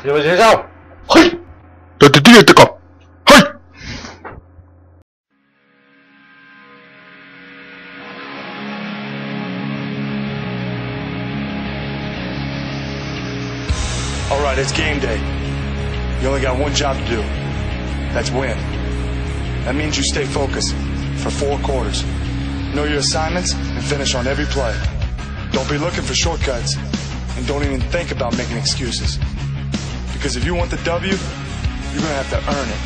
よ。はい。だって出てか。はい。Alright, it's game day. You only got one job to do. That's win. That means you stay focused for 4 quarters. Know your assignments and finish on every play. Don't be looking for shortcuts, and don't even think about making excuses. Because if you want the W, you're going to have to earn it.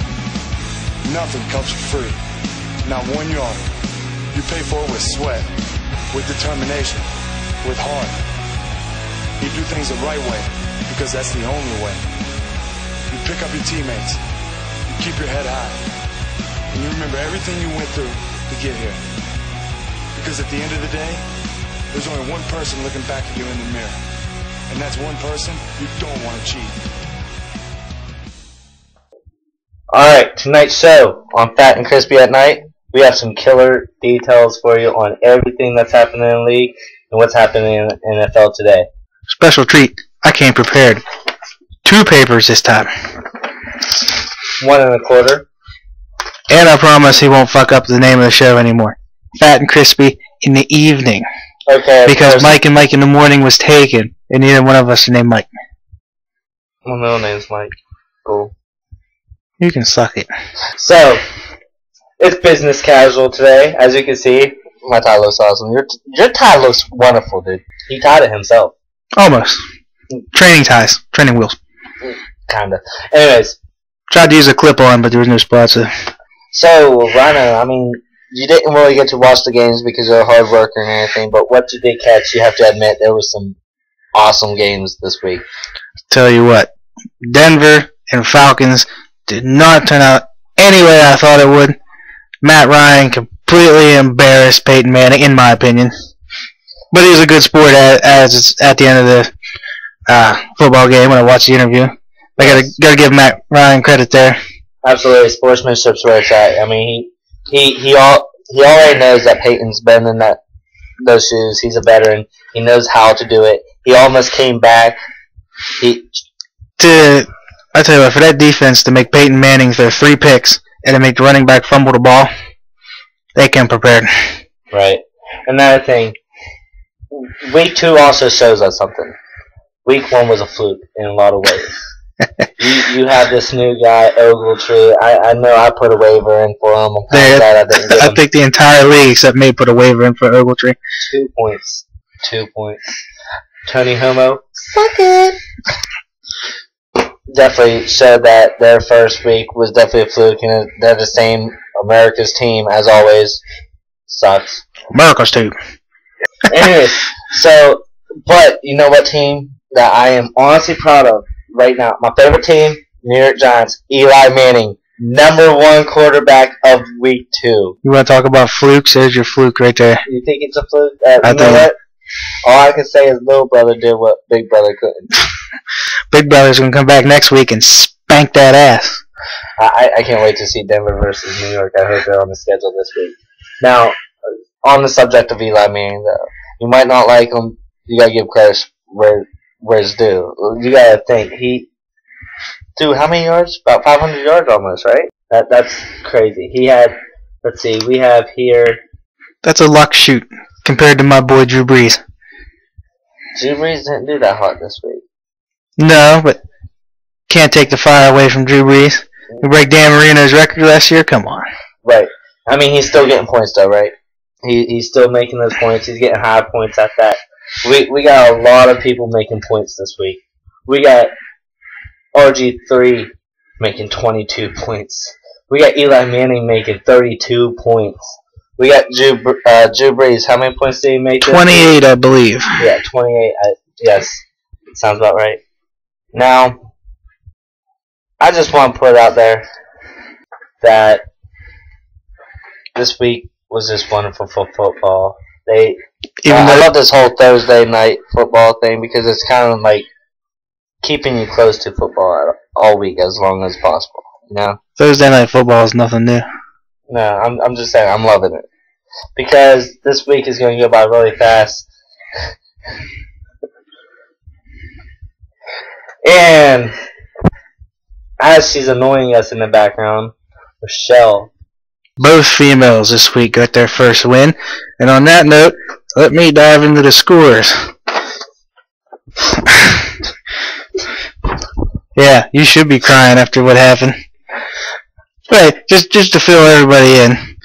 Nothing comes for free. Not 1 yard. You pay for it with sweat, with determination, with heart. You do things the right way, because that's the only way. You pick up your teammates. You keep your head high. And you remember everything you went through to get here. Because at the end of the day, there's only one person looking back at you in the mirror. And that's one person you don't want to cheat. Alright, tonight's show on Fat and Crispy at Night, we have some killer details for you on everything that's happening in the league and what's happening in NFL today. Special treat. I came prepared. 2 papers this time. 1 1/4. And I promise he won't fuck up the name of the show anymore. Fat and Crispy in the evening. Okay. Because Mike and Mike in the morning was taken, and neither one of us are named Mike. My middle name's Mike. Cool. You can suck it. So, it's business casual today, as you can see. My tie looks awesome. Your tie looks wonderful, dude. He tied it himself. Almost. Training ties. Training wheels. Kinda. Anyways. Tried to use a clip-on, but there was no sponsor. So, Rhino, I mean, you didn't really get to watch the games because you're a hard worker and everything, but what you did catch, you have to admit, there was some awesome games this week. Tell you what, Denver and Falcons did not turn out any way I thought it would. Matt Ryan completely embarrassed Peyton Manning, in my opinion. But he was a good sport as it's at the end of the football game when I watched the interview. I gotta give Matt Ryan credit there. Absolutely, sportsmanship's where it's at. I mean, he already knows that Peyton's been in those shoes. He's a veteran. He knows how to do it. He almost came back. I tell you what, for that defense to make Peyton Manning throw 3 picks and to make the running back fumble the ball, they came prepared. Right. Another thing, week 2 also shows us something. Week 1 was a fluke in a lot of ways. you have this new guy, Ogletree. I know I put a waiver in for him. I'm kind of glad I didn't get him. I think the entire league except me put a waiver in for Ogletree. 2 points. 2 points. Tony Homo, suck it. Definitely showed that their first week was definitely a fluke, and they're the same America's team as always. Sucks. America's team. Anyways, so, but you know what team that I am honestly proud of right now? My favorite team, New York Giants, Eli Manning, #1 quarterback of week 2. You want to talk about flukes? There's your fluke right there. You think it's a fluke? You know what? All I can say is little brother did what big brother couldn't. Big brother's going to come back next week and spank that ass. I can't wait to see Denver versus New York. I hope they're on the schedule this week. Now, on the subject of Eli Manning, though, you might not like him. You got to give credit where it's due. You got to think. Dude, how many yards? About 500 yards almost, right? That's crazy. He had, let's see, we have here. That's a luck shoot compared to my boy Drew Brees. Drew Brees didn't do that hot this week. No, but can't take the fire away from Drew Brees. You break Dan Marino's record last year? Come on. Right. I mean, he's still getting points, though, right? He's still making those points. He's getting high points at that. We got a lot of people making points this week. We got RG3 making 22 points. We got Eli Manning making 32 points. We got Drew Brees. How many points did he make? 28, I believe. Yeah, 28. Yes, sounds about right. Now, I just want to put out there that this week was just wonderful for football. I love this whole Thursday night football thing because it's kind of like keeping you close to football all week as long as possible. You know? Thursday night football is nothing new. No, I'm just saying I'm loving it because this week is going to go by really fast. And as she's annoying us in the background, Rochelle. Both females this week got their first win. And on that note, let me dive into the scores. Yeah, you should be crying after what happened. Right, just to fill everybody in,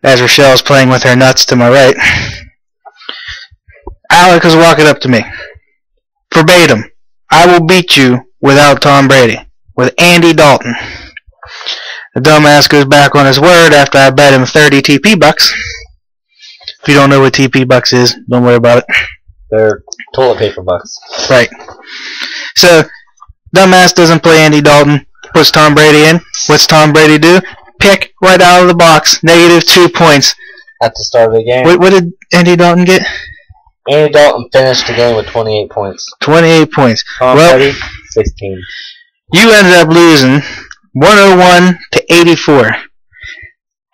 as Rochelle's playing with her nuts to my right. Alec is walking up to me. Verbatim, I will beat you without Tom Brady, with Andy Dalton. The dumbass goes back on his word after I bet him 30 TP bucks. If you don't know what TP bucks is, don't worry about it. They're toilet paper bucks. Right. So, dumbass doesn't play Andy Dalton, puts Tom Brady in. What's Tom Brady do? Pick right out of the box, -2 points. At the start of the game. What did Andy Dalton get? Andy Dalton finished the game with 28 points. 28 points. Tom Well, Brady, 16. you ended up losing 101 to 84.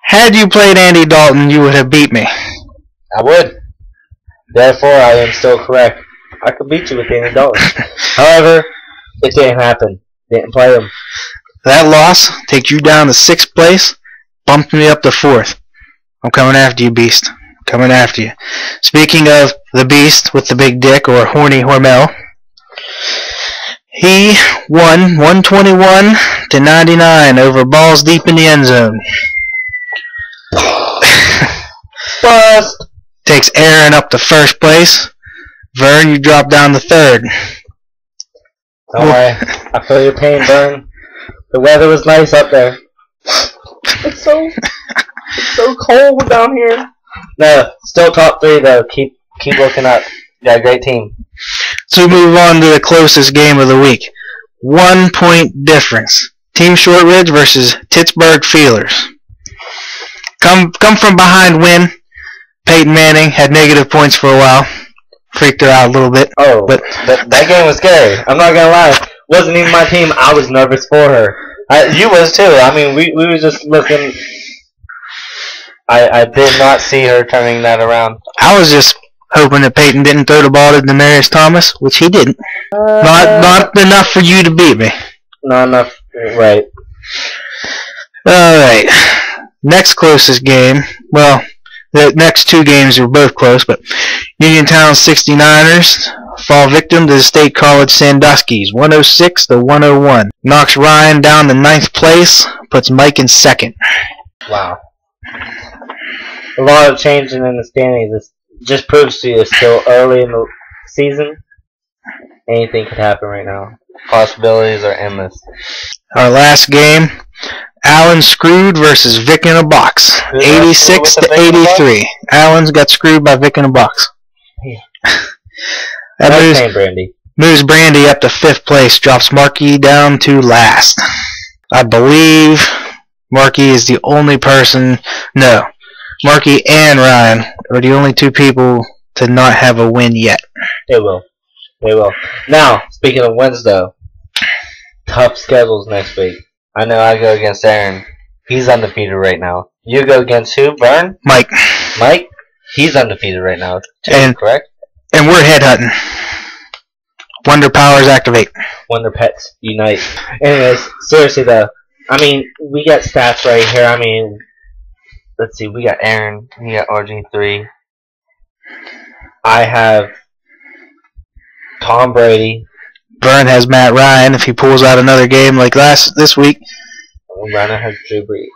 Had you played Andy Dalton, you would have beat me. I would. Therefore, I am still correct. I could beat you with Andy Dalton. However, it didn't happen. Didn't play him. That loss takes you down to 6th place, bumped me up to 4th. I'm coming after you, Beast. Coming after you. Speaking of the Beast with the big dick, or Horny Hormel, he won 121 to 99 over balls deep in the end zone. Bust! Takes Aaron up to 1st place. Vern, you drop down to 3rd. Don't worry. I feel your pain, Vern. The weather was nice up there. It's so cold down here. No, still top 3 though. Keep looking up. You got a great team. So we move on to the closest game of the week. 1 point difference. Team Shortridge versus Pittsburgh Feelers. Come from behind win. Peyton Manning had negative points for a while. Freaked her out a little bit. Oh, but that game was scary. I'm not gonna lie. Wasn't even my team. I was nervous for her. You was too. I mean, we were just looking. I did not see her turning that around. I was just hoping that Peyton didn't throw the ball to Demaryius Thomas, which he didn't. Not enough for you to beat me. Not enough. Right. Alright. Next closest game. Well, the next 2 games were both close, but Uniontown 69ers fall victim to the State College Sandusky's 106 to 101. Knocks Ryan down to 9th place, puts Mike in 2nd. Wow. A lot of changing in the standings. It just proves to you it's still early in the season. Anything could happen right now. Possibilities are endless. Our last game, Allen screwed versus Vic in a Box. 86 to 83. Allen's got screwed by Vic in a Box. Yeah. That moves Brandy up to 5th place, drops Markey down to last. I believe Markey is the only person. No. Markey and Ryan are the only 2 people to not have a win yet. They will. They will. Now, speaking of wins, though, tough schedules next week. I know I go against Aaron. He's undefeated right now. You go against who? Vern? Mike. Mike? He's undefeated right now, too, correct? And we're headhunting. Wonder powers activate. Wonder pets unite. Anyways, seriously, though, I mean, we got stats right here. I mean, let's see. We got Aaron. We got RG3. I have Tom Brady. Vern has Matt Ryan if he pulls out another game like this week. Ryan has Drew Brees.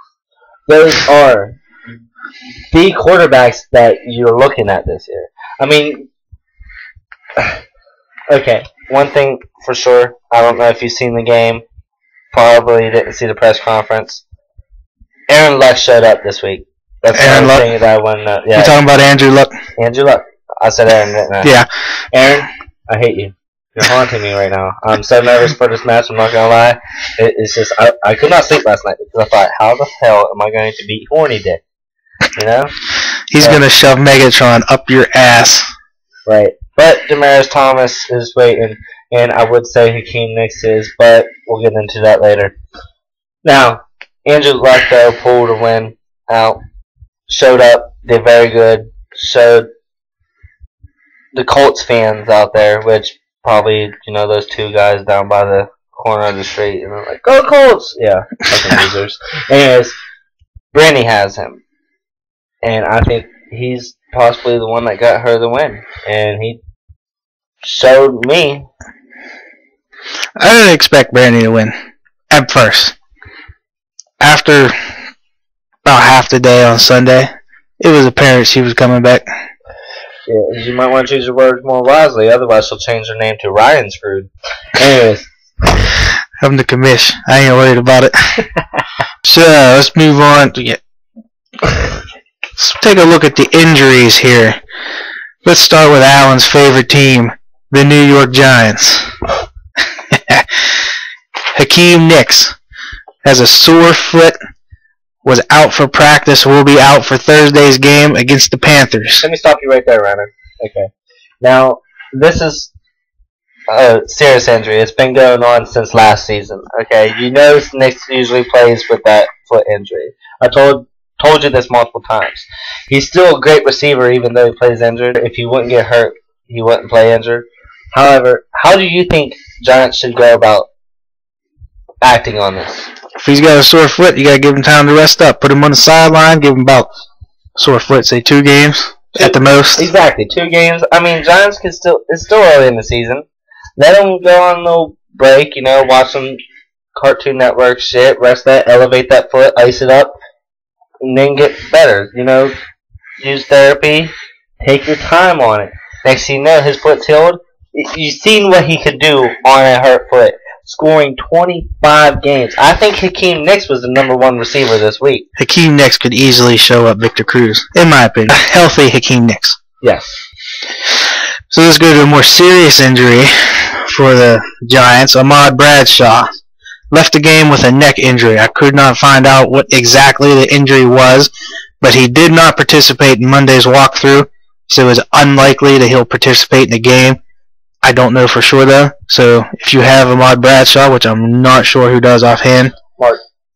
Those are the quarterbacks that you're looking at this year. I mean, okay, one thing for sure. I don't know if you've seen the game. Probably didn't see the press conference. Aaron Luck showed up this week. That's Aaron the Luck? thing that I want to know. Yeah. You're talking about Andrew Luck? Andrew Luck. I said Aaron, didn't I? Yeah. Aaron, I hate you. You're haunting me right now. I'm so nervous for this match, I'm not going to lie. It's just, I could not sleep last night because I thought, how the hell am I going to beat Horny Dick? You know? He's going to shove Megatron up your ass. Right. But Demaryius Thomas is waiting, and I would say Hakeem Nicks is, but we'll get into that later. Now, Andrew Luck, though, pulled a win out. Showed up, did very good. Showed the Colts fans out there, which probably, you know, those 2 guys down by the corner of the street, and they're like, "Go Colts!" Yeah, fucking losers. Anyways, Brandy has him, and I think he's possibly the one that got her the win, and he showed me. I didn't expect Brandy to win at first. After about half the day on Sunday, it was apparent she was coming back. Yeah, you might want to choose your words more wisely, otherwise she'll change her name to Ryan Screwed. Anyways. I'm the commish. I ain't worried about it. So, let's move on. Let's take a look at the injuries here. Let's start with Alan's favorite team, the New York Giants. Hakeem Nicks has a sore foot, was out for practice, will be out for Thursday's game against the Panthers. Let me stop you right there, Ryan. Okay. Now, this is a serious injury. It's been going on since last season. Okay, you know Nicks usually plays with that foot injury. I told you this multiple times. He's still a great receiver even though he plays injured. If he wouldn't get hurt, he wouldn't play injured. However, how do you think Giants should go about acting on this? If he's got a sore foot, you gotta give him time to rest up. Put him on the sideline, give him about sore foot, say 2 games at the most. Exactly, 2 games. I mean, Giants can still, it's still early in the season. Let them go on a little break, you know, watch some Cartoon Network shit, rest that, elevate that foot, ice it up, and then get better. You know, use therapy, take your time on it. Next thing you know, his foot's healed. You've seen what he could do on a hurt foot, scoring 25 games. I think Hakeem Nicks was the #1 receiver this week. Hakeem Nicks could easily show up Victor Cruz, in my opinion. A healthy Hakeem Nicks. Yes. So let's go to a more serious injury for the Giants. Ahmad Bradshaw left the game with a neck injury. I could not find out what exactly the injury was, but he did not participate in Monday's walkthrough, so it was unlikely that he'll participate in the game. I don't know for sure, though. So if you have Ahmad Bradshaw, which I'm not sure who does offhand.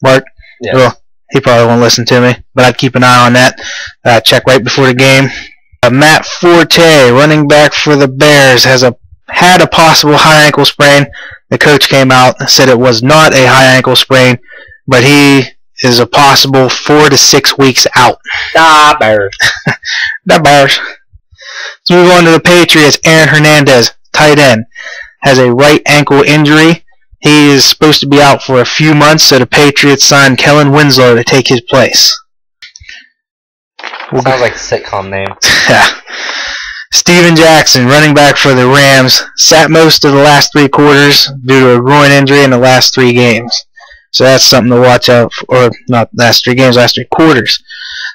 Mark? Yes. Well, he probably won't listen to me, but I'd keep an eye on that. Check right before the game. Matt Forte, running back for the Bears, had a possible high ankle sprain. The coach came out and said it was not a high ankle sprain, but he is a possible 4 to 6 weeks out. Bears. The Bears. Let's move on to the Patriots. Aaron Hernandez, tight end, has a right ankle injury. He is supposed to be out for a few months, so the Patriots signed Kellen Winslow to take his place. Sounds like a sitcom name. Steven Jackson, running back for the Rams, sat most of the last 3 quarters due to a groin injury in the last 3 games. So that's something to watch out for. Or not last 3 games, last 3 quarters.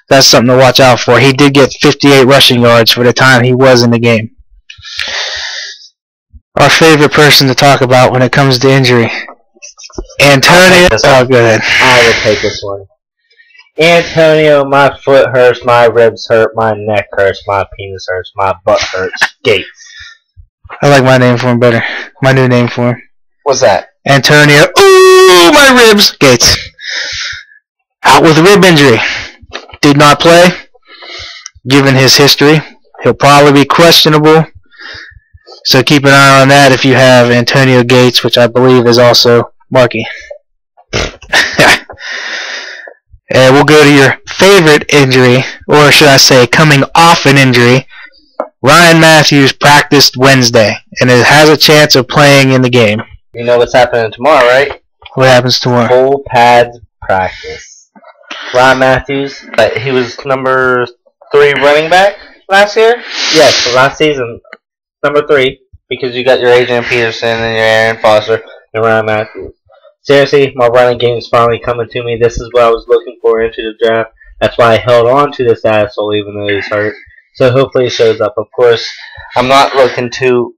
That's something to watch out for. He did get 58 rushing yards for the time he was in the game. Our favorite person to talk about when it comes to injury. Antonio. Oh, go ahead. I will take this one. Antonio, my foot hurts, my ribs hurt, my neck hurts, my penis hurts, my butt hurts. Gates. I like my name for him better. My new name for him. What's that? Antonio. Ooh, my ribs. Gates. Out with a rib injury. Did not play. Given his history, he'll probably be questionable. So keep an eye on that if you have Antonio Gates, which I believe is also Marky. And we'll go to your favorite injury, or should I say coming off an injury. Ryan Matthews practiced Wednesday, and it has a chance of playing in the game. You know what's happening tomorrow, right? What happens tomorrow? Full pads practice. Ryan Matthews, he was #3 running back last year? Yes, so last season, #3, because you got your Adrian Peterson and your Aaron Foster and Ryan Matthews. Seriously, my running game is finally coming to me. This is what I was looking for into the draft. That's why I held on to this asshole even though he's hurt. So hopefully he shows up. Of course, I'm not looking into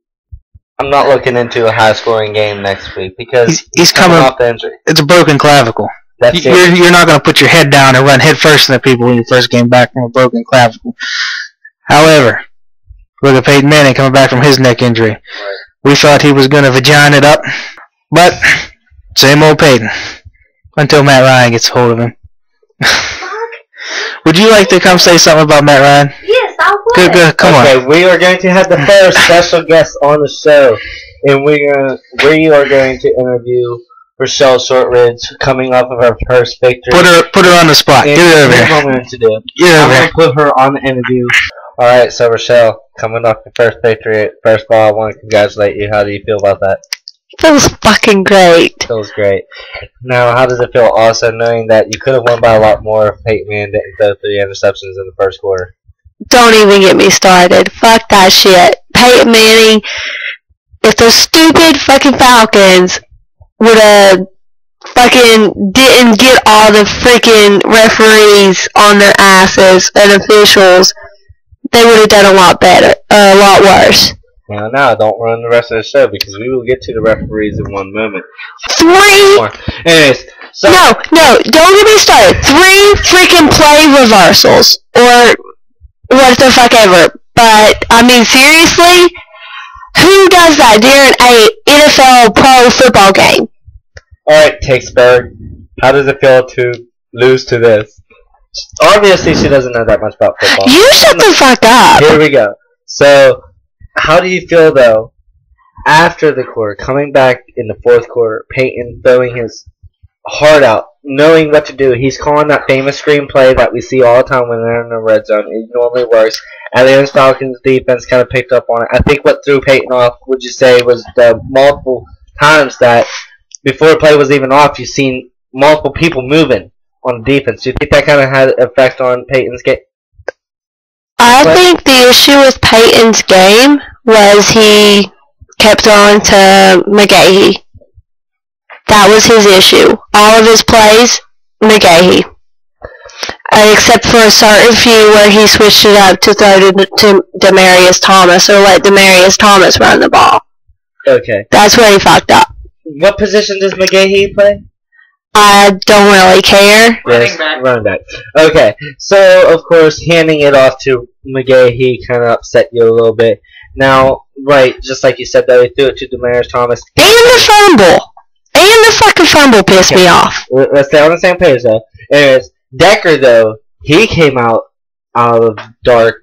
a high-scoring game next week because he's coming off the injury. It's a broken clavicle. You're not going to put your head down and run head first into people when you first came back from a broken clavicle. However, look at Peyton Manning coming back from his neck injury. Right. We thought he was going to vagina it up, but same old Peyton until Matt Ryan gets a hold of him. Would you like to come say something about Matt Ryan? Yes, I would. Good. Come on. Okay, we are going to have the first special guest on the show, and we are going to interview Rochelle Shortridge coming off of her first victory. Put her on the spot. And Get her over here's here. what I'm going to do. Get her I'm over going here. to put her on the interview. Alright, so Rochelle, coming off your first victory, first of all, I want to congratulate you. How do you feel about that? Feels fucking great. Feels great. Now, how does it feel also knowing that you could have won by a lot more if Peyton Manning didn't throw 3 interceptions in the first quarter? Don't even get me started. Fuck that shit. Peyton Manning, if those stupid fucking Falcons would have fucking didn't get all the freaking referees on their asses and officials, they would have done a lot better, a lot worse. Now, don't run the rest of the show because we will get to the referees in one moment. 3 Anyways, so No, don't get me started. 3 freaking play reversals. Or what the fuck ever. But, I mean, seriously? Who does that during a NFL pro football game? alright, Takesburg, how does it feel to lose to this? Obviously, she doesn't know that much about football. You shut the fuck up. Here we go. So, how do you feel, though, after the quarter, coming back in the fourth quarter, Peyton throwing his heart out, knowing what to do? He's calling that famous screenplay that we see all the time when they're in the red zone. It normally works. Atlanta's Falcons defense kind of picked up on it. I think what threw Peyton off, would you say, was the multiple times that before the play was even off, you've seen multiple people moving on the defense. Do you think that kind of had an effect on Peyton's game? I think the issue with Peyton's game was he kept throwing to McGahee. That was his issue. All of his plays, McGahee. Except for a certain few where he switched it up to throw to Demaryius Thomas or let Demaryius Thomas run the ball. Okay. That's where he fucked up. What position does McGahee play? I don't really care. Running back. Okay, so of course, handing it off to McGahee kind of upset you a little bit. Now, right, just like you said, though, he threw it to Demaryius Thomas. And the fumble. And the fucking fumble pissed me off. Let's stay on the same page, though. Anyways, Decker, though, he came out of dark,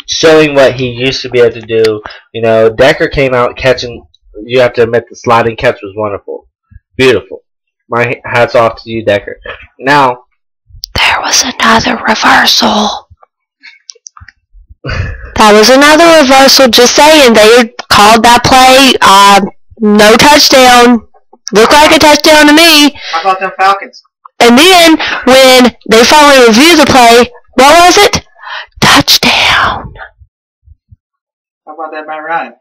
showing what he used to be able to do. You know, Decker came out catching. You have to admit, the sliding catch was wonderful, beautiful. My hats off to you, Decker. Now, there was another reversal. That was another reversal. Just saying, they called that play no touchdown. Looked like a touchdown to me. How about them Falcons? And then when they finally reviewed the play, what was it? Touchdown. How about that Matt Ryan?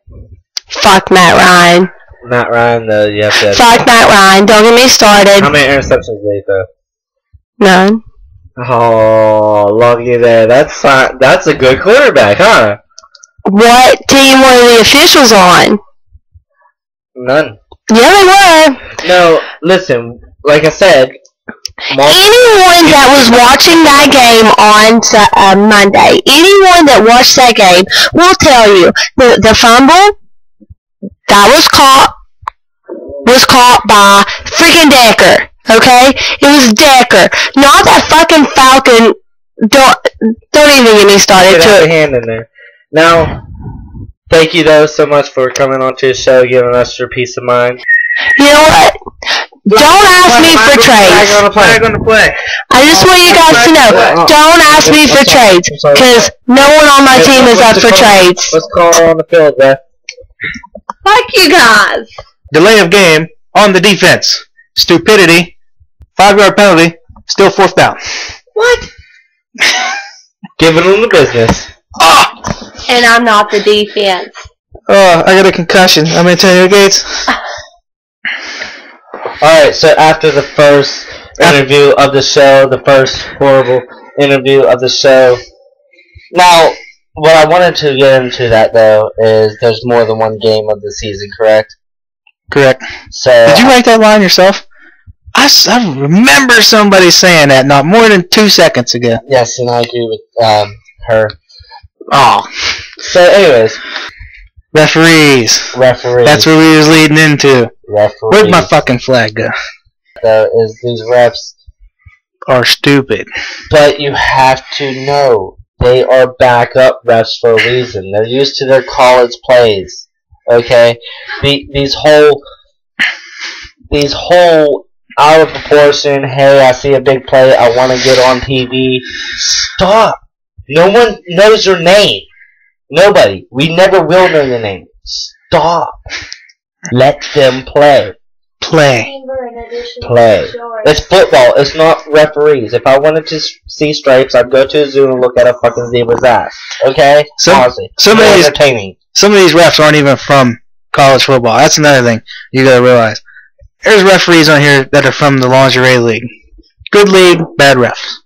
Fuck Matt Ryan. Matt Ryan, though, you have to. Fuck Matt Ryan. Don't get me started. How many interceptions did he throw? None. Oh, lucky there. That's fine. That's a good quarterback, huh? What team were the officials on? None. Yeah, they were. No, listen. Like I said, Anyone that was watching that game on Monday, anyone that watched that game will tell you the fumble that was caught by freaking Decker. Okay, it was Decker, not that fucking Falcon. Don't even get me started get to out it. the hand in there. Now, thank you though so much for coming onto the show, giving us your peace of mind. You know what? Don't ask me for trades. Flag on the play. I just want you guys to know, don't ask me for trades, because no one on my team is up for trades. Let's call her on the field, Beth. Fuck you guys. Delay of game on the defense. Stupidity. 5-yard penalty. Still 4th down. What? Giving them the business. Oh! And I'm not the defense. Oh, I got a concussion. I'm Antonio Gates. Alright, so after the first interview of the show, the first horrible interview of the show. Now, what I wanted to get into that, though, is there's more than one game of the season, correct? Correct. So Did you write that line yourself? I remember somebody saying that not more than 2 seconds ago. Yes, and I agree with her. Oh. So, anyways, Referees. referees. That's what we was leading into. referees. Where'd my fucking flag go? Though, is these refs are stupid. But you have to know they are backup refs for a reason. They're used to their college plays. Okay, these whole out of proportion. Hey, I see a big play. I want to get on TV. Stop. No one knows your name. Nobody. We never will know your name. Stop. Let them play. Play. It's football. It's not referees. If I wanted to see stripes, I'd go to a zoo and look at a fucking zebra's ass. Okay? Honestly. Some of these refs aren't even from college football. That's another thing you gotta realize. There's referees on here that are from the lingerie league. Good league, bad refs.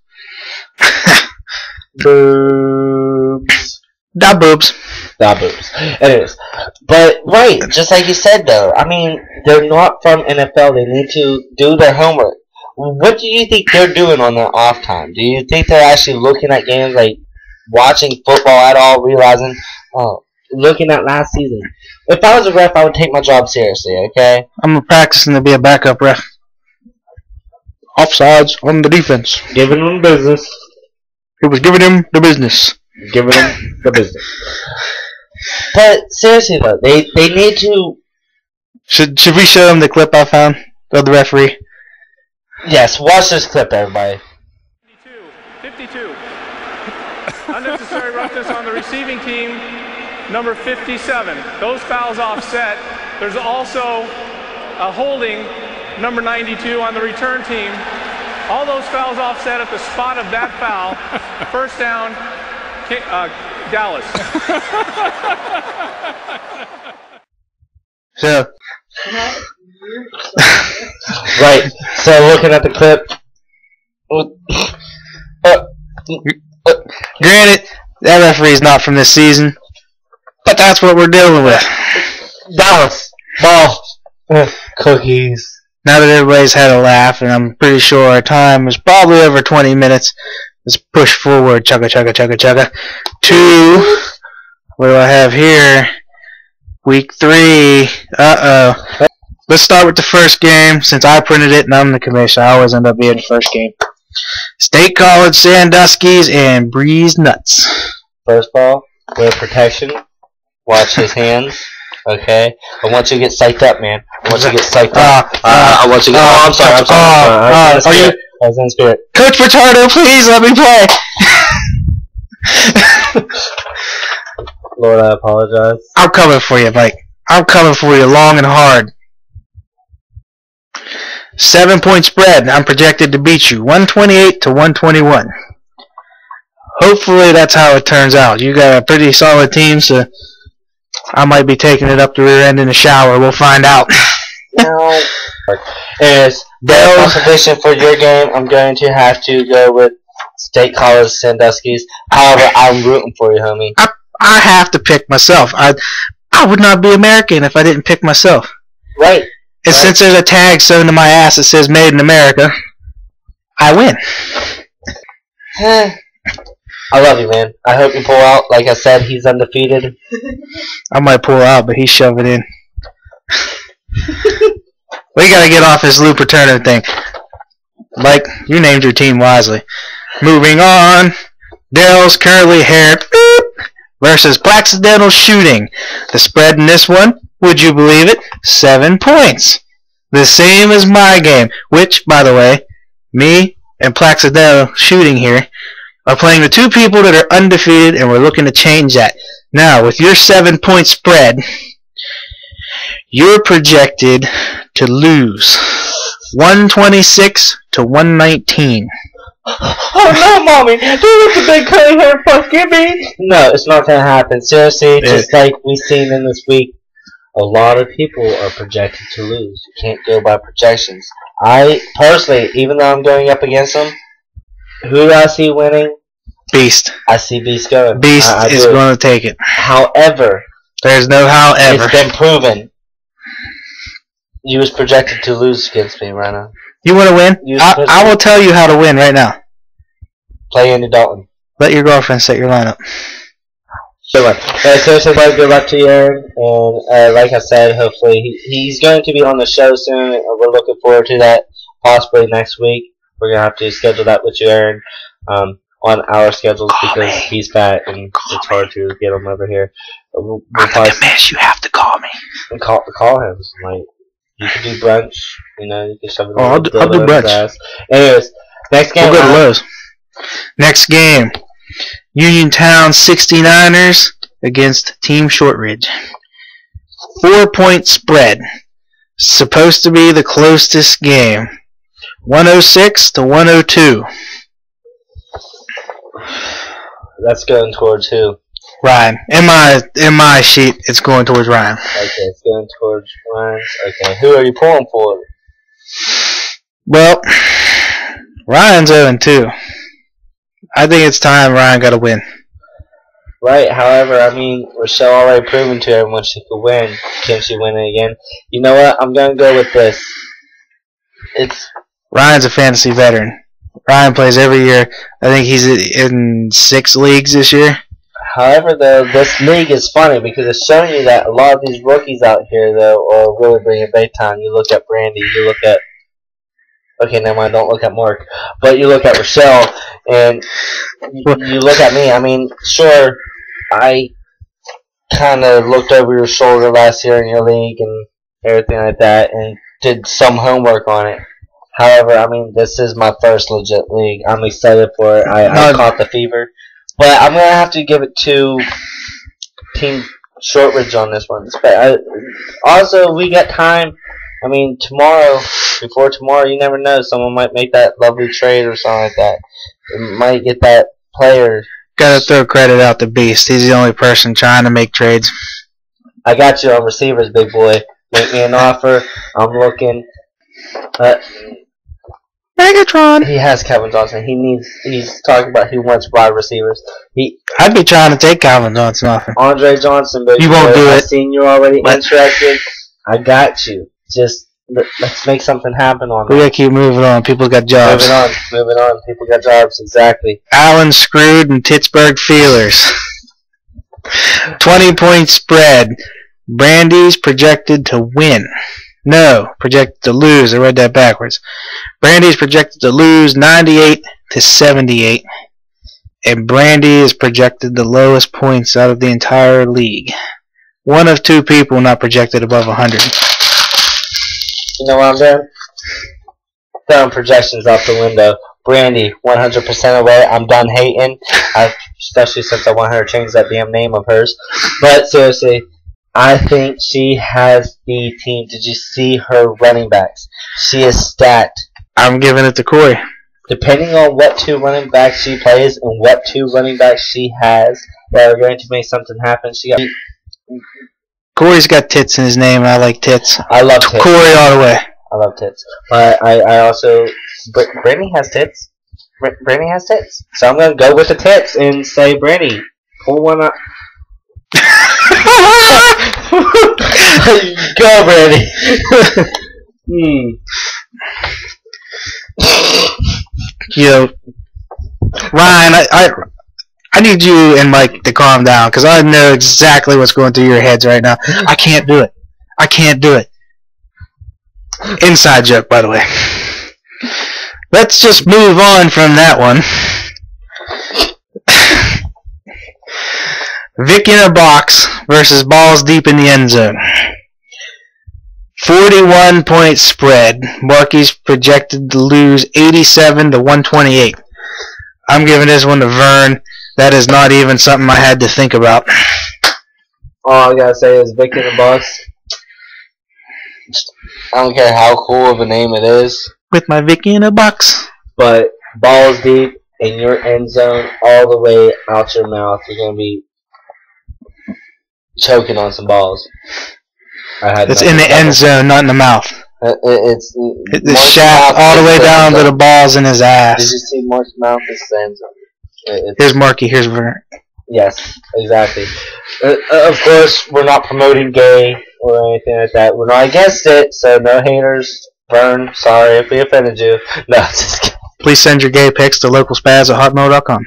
Boobs. Da boobs. Da boobs. Anyways. But, right, just like you said, though. I mean, they're not from NFL. They need to do their homework. What do you think they're doing on their off time? Do you think they're actually looking at games, like watching football at all, realizing, oh, looking at last season? If I was a ref, I would take my job seriously, okay? I'm practicing to be a backup ref. Offsides on the defense. Giving them business. It was giving him the business. Giving them the business. But seriously though, they need to. Should we show them the clip I found of the referee? Yes, watch this clip, everybody. 52. Unnecessary roughness on the receiving team, number 57. Those fouls offset. There's also a holding, number 92, on the return team. All those fouls offset at the spot of that foul. First down, Dallas. So. Right. So looking at the clip. Granted, that referee's not from this season, but that's what we're dealing with. Dallas. Ball. Cookies. Now that everybody's had a laugh, and I'm pretty sure our time is probably over 20 minutes, let's push forward. Chugga, chugga, chugga, chugga. To, what do I have here? Week 3. Uh-oh. Let's start with the first game. Since I printed it and I'm the commissioner, I always end up being the first game. State College Sandusky's and Breeze Nuts. First ball, wear protection. Watch his hands. Okay? I want you to get psyched up, man. I want you to get psyched up. I want you to get... Oh, I'm sorry. I was in spirit. Coach Furtado, please let me play. Lord, I apologize. I'm coming for you, Mike. I'm coming for you long and hard. 7-point spread. I'm projected to beat you. 128 to 121. Hopefully that's how it turns out. You got a pretty solid team, so I might be taking it up the rear end in the shower. We'll find out. No. Anyways, the competition for your game, I'm going to have to go with State College Sandusky's. However, I'm rooting for you, homie. I have to pick myself. I would not be American if I didn't pick myself. Right. And since there's a tag sewn to my ass that says Made in America, I win. I love you, man. I hope you pull out. Like I said, he's undefeated. I might pull out, but he's shoving in. We gotta get off this Lou Paterno thing. Like, you named your team wisely. Moving on. Dell's Curly Hair versus Plaxidental Shooting. The spread in this one, would you believe it? 7 points. The same as my game, which, by the way, me and Plaxidental Shooting here are playing the two people that are undefeated, and we're looking to change that. Now, with your 7-point spread, you're projected to lose 126 to 119. Oh no, mommy! Do let the big curly hair fuck give me! No, it's not gonna happen. Seriously, just like we've seen in this week, a lot of people are projected to lose. You can't go by projections. I, personally, even though I'm going up against them, who do I see winning? Beast. I see Beast going. Beast is going to take it. However, there's no however. It's been proven. You was projected to lose against me right now. You want to win? I will tell you how to win right now. Play Andy Dalton. Let your girlfriend set your lineup. Sure. Seriously, guys, good luck to you, Aaron. And like I said, hopefully he's going to be on the show soon. We're looking forward to that. Possibly next week. we're gonna have to schedule that with you, Aaron, on our schedules because he's fat and it's hard to get him over here. We'll I'm the miss. You have to call me. Call him. Like, you can do brunch. You know, you can shove it. I'll do brunch. Anyways, next game. We'll go to Lowe's. Next game, Uniontown 69ers against Team Shortridge. 4-point spread. Supposed to be the closest game. 106 to 102. That's going towards who? Ryan. In my sheet, it's going towards Ryan. Okay, it's going towards Ryan. Okay, who are you pulling for? Well, Ryan's 0-2. I think it's time Ryan got to win. Right, however, I mean, Rochelle already proven to everyone she could win. Can she win it again? You know what? I'm going to go with this. Ryan's a fantasy veteran. Ryan plays every year. I think he's in 6 leagues this year. However, though, this league is funny because it's showing you that a lot of these rookies out here, though, are really bringing big time. You look at Brandy, you look at... Okay, never mind, don't look at Mark. But you look at Rochelle, and you look at me. I mean, sure, I kind of looked over your shoulder last year in your league and everything like that and did some homework on it. However, I mean, this is my first legit league. I'm excited for it. I caught the fever. But I'm going to have to give it to Team Shortridge on this one. Also, we got time. I mean, before tomorrow, you never know. Someone might make that lovely trade or something like that. It might get that player. Gotta throw credit out to Beast. He's the only person trying to make trades. I got you on receivers, big boy. Make me an offer. I'm looking. Megatron. He has Calvin Johnson. He's talking about he wants wide receivers. I'd be trying to take Calvin Johnson off him. Andre Johnson, but you won't do it. I've seen you already interested. I got you. Just let's make something happen on that. We gotta keep moving on. People got jobs. Moving on. People got jobs. Exactly. Allen Screwed and Pittsburgh Feelers. 20-point spread. Brandy's projected to win. No, projected to lose. I read that backwards. Brandy's projected to lose 98 to 78. And Brandy is projected the lowest points out of the entire league. One of 2 people not projected above 100. You know what I'm doing? Throwing projections out the window. Brandy, 100% away. I'm done hating. Especially since I want her to change that damn name of hers. But seriously, I think she has the team. Did you see her running backs? She is stacked. I'm giving it to Corey. Depending on what 2 running backs she plays and what 2 running backs she has that are going to make something happen, Corey's got tits in his name, and I like tits. I love tits. Corey all the way. I love tits. I also... Brandy has tits. Brandy has tits. So I'm going to go with the tits and say, Brandy, pull one up. Go, Brandy. You know, Ryan, I need you and Mike to calm down because I know exactly what's going through your heads right now. I can't do it. I can't do it. Inside joke, by the way. Let's just move on from that one. Vic in a box versus balls deep in the end zone. 41-point spread. Marky's projected to lose 87 to 128. I'm giving this one to Vern. That is not even something I had to think about. All I gotta say is Vic in a box. I don't care how cool of a name it is. With my Vic in a box. But balls deep in your end zone, all the way out your mouth, you're gonna be choking on some balls. It's in the end zone, not in the mouth. It's the shaft all the way down to the balls in his ass. Did you see Mark's mouth? It's the end zone. Here's Marky, here's Vern. Yes, exactly. Of course, we're not promoting gay or anything like that. We're not against it, so no haters. Vern, sorry if we offended you. No, just kidding. Please send your gay pics to localspaz@hotmail.com.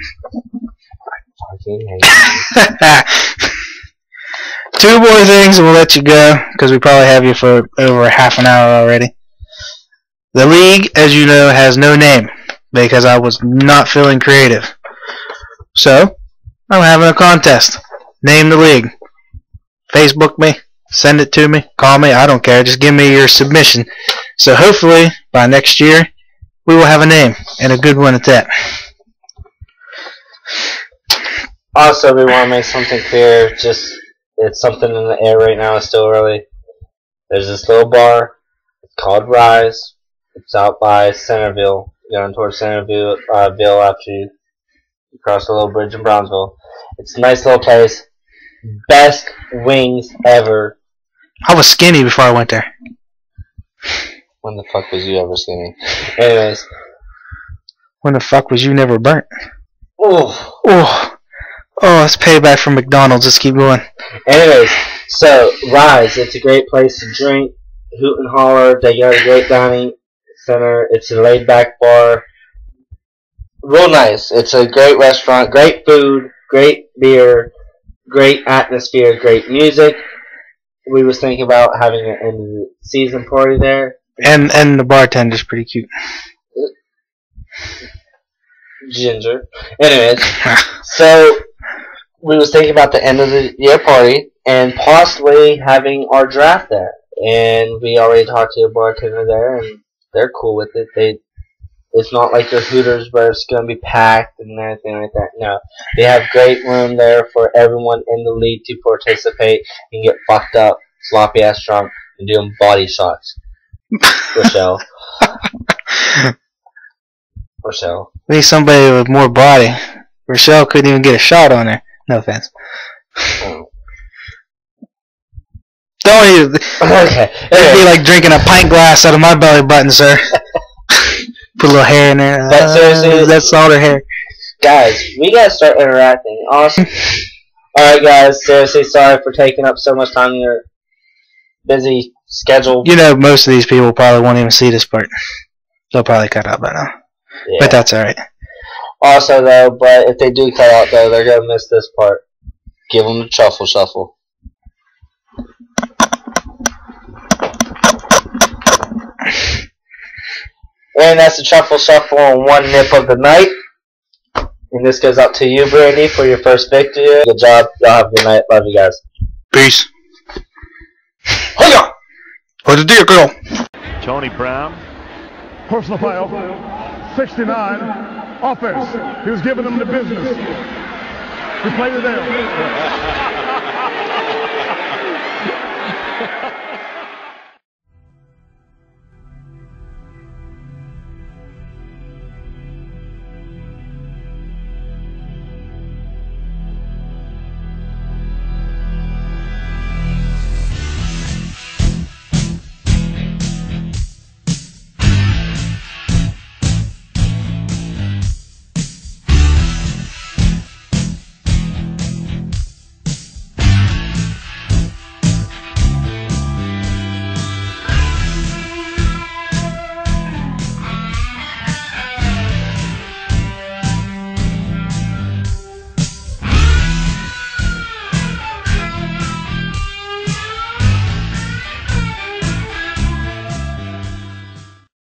Two more things and we'll let you go because we probably have you for over half an hour already. The league, as you know, has no name. because I was not feeling creative. So, I'm having a contest. Name the league. Facebook me, send it to me, call me, I don't care. Just give me your submission. So hopefully, by next year, we will have a name, and a good one at that. Also, we want to make something clear. Just, it's something in the air right now. It's still early. There's this little bar. It's called Rise. It's out by Centerville. Going towards Centerville after you cross the little bridge in Brownsville. It's a nice little place. Best wings ever. I was skinny before I went there. When the fuck was you ever skinny? Anyways. When the fuck was you never burnt? Oh. Oh, it's payback from McDonald's. Let's keep going. Anyways, so Rise, it's a great place to drink, hoot and holler. They got a great dining center. It's a laid back bar. Real nice. It's a great restaurant, great food, great beer, great atmosphere, great music. We was thinking about having an end of the season party there. And the bartender's pretty cute. Ginger. Anyways, so we was thinking about the end of the year party and possibly having our draft there. And we already talked to a bartender there, and they're cool with it. It's not like your Hooters where it's going to be packed and everything like that. No. They have great room there for everyone in the league to participate and get fucked up, sloppy ass drunk, and doing body shots. Rochelle. We need somebody with more body. Rochelle couldn't even get a shot on her. No offense. Don't even. Okay. It'd be like drinking a pint glass out of my belly button, sir. Put a little hair in there. But seriously, that's all her hair. Guys, we gotta start interacting. Awesome. Alright, guys. Seriously, sorry for taking up so much time in your busy schedule. You know, most of these people probably won't even see this part. They'll probably cut out by now. Yeah. But that's alright. Also, though, but if they do cut out, though, they're gonna miss this part. Give them the truffle shuffle. And that's the truffle shuffle on one nip of the night. And this goes out to you, Brandy, for your first victory. Good job. Y'all have a good night. Love you guys. Peace. Hiya! What's the deal, girl? Tony Brown. Personal foul. 69. Offense. He was giving them the business. We played it down.